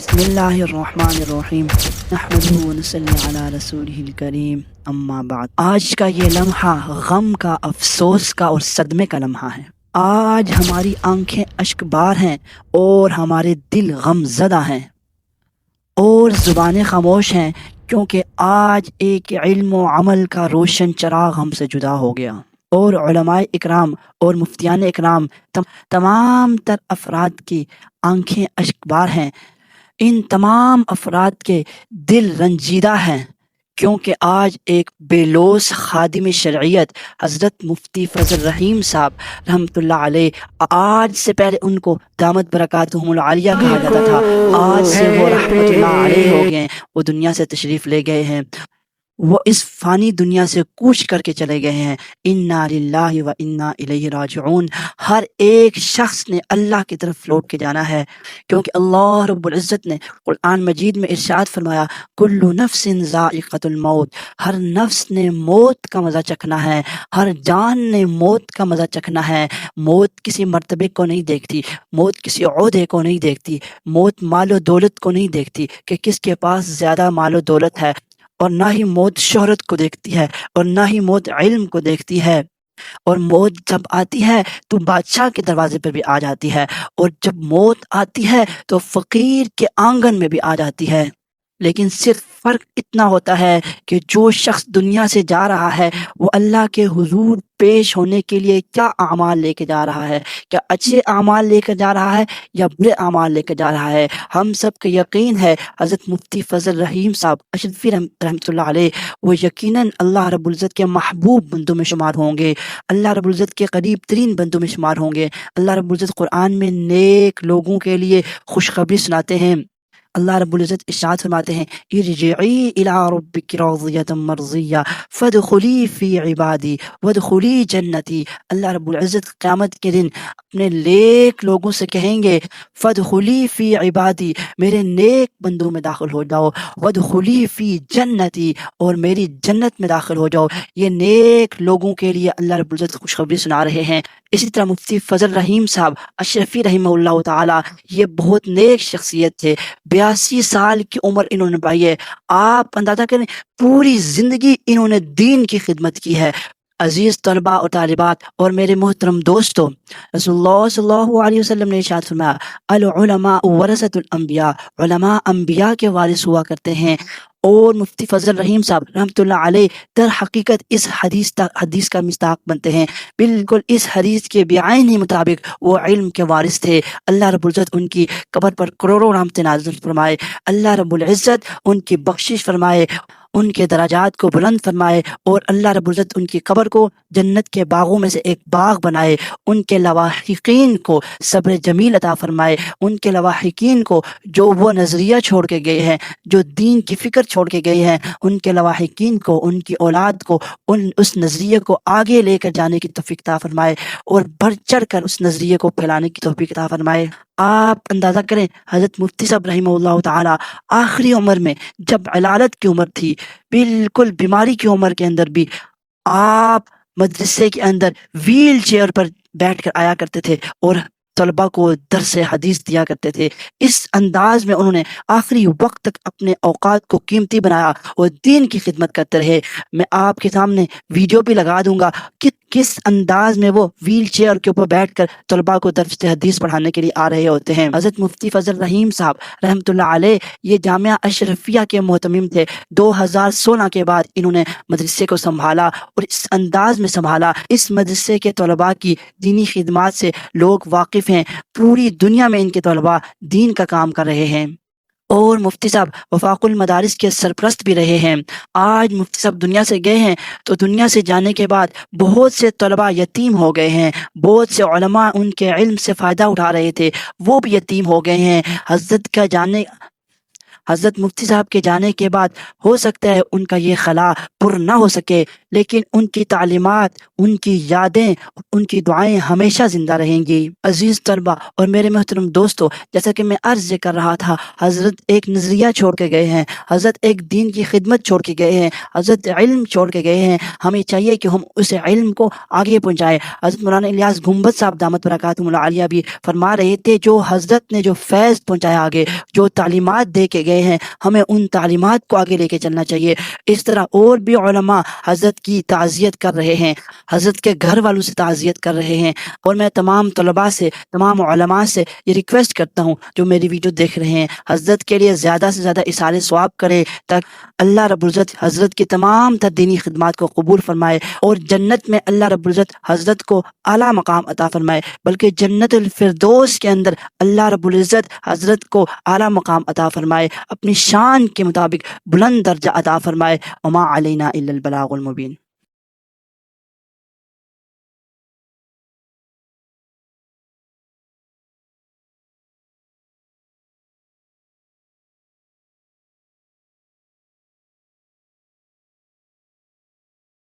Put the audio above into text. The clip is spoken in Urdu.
بسم اللہ الرحمن الرحیم نحمدہ ونصلی علی رسولہ الکریم اما بعد۔ آج کا یہ لمحہ غم کا، افسوس کا اور صدمے کا لمحہ ہے۔ آج ہماری آنکھیں اشک بار ہیں اور ہمارے دل غم زدہ ہیں اور زبانیں خاموش ہیں، کیونکہ آج ایک علم و عمل کا روشن چراغ ہم سے جدا ہو گیا اور علماء اکرام اور مفتیان اکرام تمام تر افراد کی آنکھیں اشک بار ہیں۔ ان تمام افراد کے دل رنجیدہ ہیں، کیونکہ آج ایک بے لوث خادم شرعیت حضرت مفتی فضل رحیم صاحب رحمۃ اللہ علیہ، آج سے پہلے ان کو دامت برکاتہم العالیہ کہا جاتا تھا، آج سے وہ رحمۃ اللہ علیہ ہو گئے ہیں، وہ دنیا سے تشریف لے گئے ہیں، وہ اس فانی دنیا سے کوچ کر کے چلے گئے ہیں۔ انا للہ و انا الیہ راجعون۔ ہر ایک شخص نے اللہ کی طرف لوٹ کے جانا ہے، کیونکہ اللہ رب العزت نے قرآن مجید میں ارشاد فرمایا، کل نفس ذائقۃ الموت، ہر نفس نے موت کا مزہ چکھنا ہے، ہر جان نے موت کا مزہ چکھنا ہے۔ موت کسی مرتبے کو نہیں دیکھتی، موت کسی عہدے کو نہیں دیکھتی، موت مال و دولت کو نہیں دیکھتی کہ کس کے پاس زیادہ مال و دولت ہے، اور نہ ہی موت شہرت کو دیکھتی ہے اور نہ ہی موت علم کو دیکھتی ہے۔ اور موت جب آتی ہے تو بادشاہ کے دروازے پر بھی آ جاتی ہے، اور جب موت آتی ہے تو فقیر کے آنگن میں بھی آ جاتی ہے۔ لیکن صرف فرق اتنا ہوتا ہے کہ جو شخص دنیا سے جا رہا ہے وہ اللہ کے حضور پیش ہونے کے لیے کیا اعمال لے کے جا رہا ہے، کیا اچھے اعمال لے کر جا رہا ہے یا برے اعمال لے کر جا رہا ہے۔ ہم سب کا یقین ہے حضرت مفتی فضل رحیم صاحب اشرفی رحمۃ اللہ علیہ وہ یقیناً اللہ رب العزت کے محبوب بندوں میں شمار ہوں گے، اللہ رب العزت کے قریب ترین بندوں میں شمار ہوں گے۔ اللہ رب العزت قرآن میں نیک لوگوں کے لیے خوشخبری سناتے ہیں۔ اللہ رب العزت ارشاد فرماتے ہیں، ارجعی الی ربک راضیۃ مرضیہ فادخلی فی عبادی وادخلی جنتی۔ اللہ رب العزت قیامت کے دن اپنے نیک لوگوں سے کہیں گے، فادخلی فی عبادی، میرے نیک بندوں میں داخل ہو جاؤ، وادخلی فی جنتی، اور میری جنت میں داخل ہو جاؤ۔ یہ نیک لوگوں کے لیے اللہ رب العزت خوشخبری سنا رہے ہیں۔ اسی طرح مفتی فضل رحیم صاحب اشرفی رحمہ اللہ تعالی، یہ بہت نیک شخصیت تھے، 82 سال کی عمر انہوں نے پائی ہے۔ آپ اندازہ کریں، پوری زندگی انہوں نے دین کی خدمت کی ہے۔ عزیز طلباء اور طالبات اور میرے محترم دوستو، رسول اللہ صلی اللہ علیہ وسلم نے ارشاد فرمایا، العلماء ورثۃ الانبیاء، علماء انبیاء کے وارث ہوا کرتے ہیں۔ اور مفتی فضل رحیم صاحب رحمۃ اللہ علیہ در حقیقت اس حدیث کا مصداق بنتے ہیں، بالکل اس حدیث کے بعین ہی مطابق وہ علم کے وارث تھے۔ اللہ رب العزت ان کی قبر پر کروڑوں رحمتیں نازل فرمائے، اللہ رب العزت ان کی بخشش فرمائے، ان کے درجات کو بلند فرمائے، اور اللہ رب العزت ان کی قبر کو جنت کے باغوں میں سے ایک باغ بنائے، ان کے لواحقین کو صبر جمیل عطا فرمائے، ان کے لواحقین کو جو وہ نظریہ چھوڑ کے گئے ہیں، جو دین کی فکر چھوڑ کے گئے ہیں، ان کے لواحقین کو، ان کی اولاد کو اس نظریے کو آگے لے کر جانے کی توفیق عطا فرمائے اور بڑھ چڑھ کر اس نظریے کو پھیلانے کی توفیق عطا فرمائے۔ آپ اندازہ کریں، حضرت مفتی صاحب رحمہ اللہ تعالی آخری عمر میں، جب علالت کی عمر تھی، بالکل بیماری کی عمر کے اندر بھی، آپ مدرسے کے اندر ویل چیئر پر بیٹھ کر آیا کرتے تھے اور طلبہ کو درس حدیث دیا کرتے تھے۔ اس انداز میں انہوں نے آخری وقت تک اپنے اوقات کو قیمتی بنایا اور دین کی خدمت کرتے رہے۔ میں آپ کے سامنے ویڈیو بھی لگا دوں گا کہ کس انداز میں وہ ویل چیئر کے اوپر بیٹھ کر طلبہ کو درس حدیث پڑھانے کے لیے آ رہے ہوتے ہیں۔ حضرت مفتی فضل رحیم صاحب رحمۃ اللہ علیہ یہ جامعہ اشرفیہ کے محتمم تھے۔ 2016 کے بعد انہوں نے مدرسے کو سنبھالا اور اس انداز میں سنبھالا، اس مدرسے کے طلباء کی دینی خدمات سے لوگ واقف ہیں، پوری دنیا میں ان کے طلباء دین کا کام کر رہے ہیں، اور مفتی صاحب وفاق المدارس کے سرپرست بھی رہے ہیں۔ آج مفتی صاحب دنیا سے گئے ہیں تو دنیا سے جانے کے بعد بہت سے طلباء یتیم ہو گئے ہیں، بہت سے علماء ان کے علم سے فائدہ اٹھا رہے تھے، وہ بھی یتیم ہو گئے ہیں۔ حضرت مفتی صاحب کے جانے کے بعد ہو سکتا ہے ان کا یہ خلا پر نہ ہو سکے، لیکن ان کی تعلیمات، ان کی یادیں، ان کی دعائیں ہمیشہ زندہ رہیں گی۔ عزیز طلبہ اور میرے محترم دوستو، جیسا کہ میں عرض کر رہا تھا، حضرت ایک نظریہ چھوڑ کے گئے ہیں، حضرت ایک دین کی خدمت چھوڑ کے گئے ہیں، حضرت علم چھوڑ کے گئے ہیں۔ ہمیں چاہیے کہ ہم اس علم کو آگے پہنچائیں۔ حضرت مولانا الیاس گنبد صاحب دامت برکاتہم العالیہ بھی فرما رہے تھے، جو حضرت نے جو فیض پہنچایا آگے، جو تعلیمات دے کے گئے ہیں، ہمیں ان تعلیمات کو آگے لے کے چلنا چاہیے۔ اس طرح اور بھی علماء حضرت کی تعزیت کر رہے ہیں، حضرت کے گھر والوں سے تعزیت کر رہے ہیں، اور میں تمام طلباء سے، تمام علماء سے یہ ریکویسٹ کرتا ہوں جو میری ویڈیو دیکھ رہے ہیں، حضرت کے لیے زیادہ سے زیادہ اِثار ثواب کرے، تاکہ اللہ رب العزت حضرت کی تمام تر دینی خدمات کو قبول فرمائے، اور جنت میں اللہ رب العزت حضرت کو اعلیٰ مقام عطا فرمائے، بلکہ جنت الفردوس کے اندر اللہ رب العزت حضرت کو اعلیٰ مقام عطا فرمائے، اپنی شان کے مطابق بلند درجہ عطا فرمائے۔ وما علینا الا البلاغ المبین۔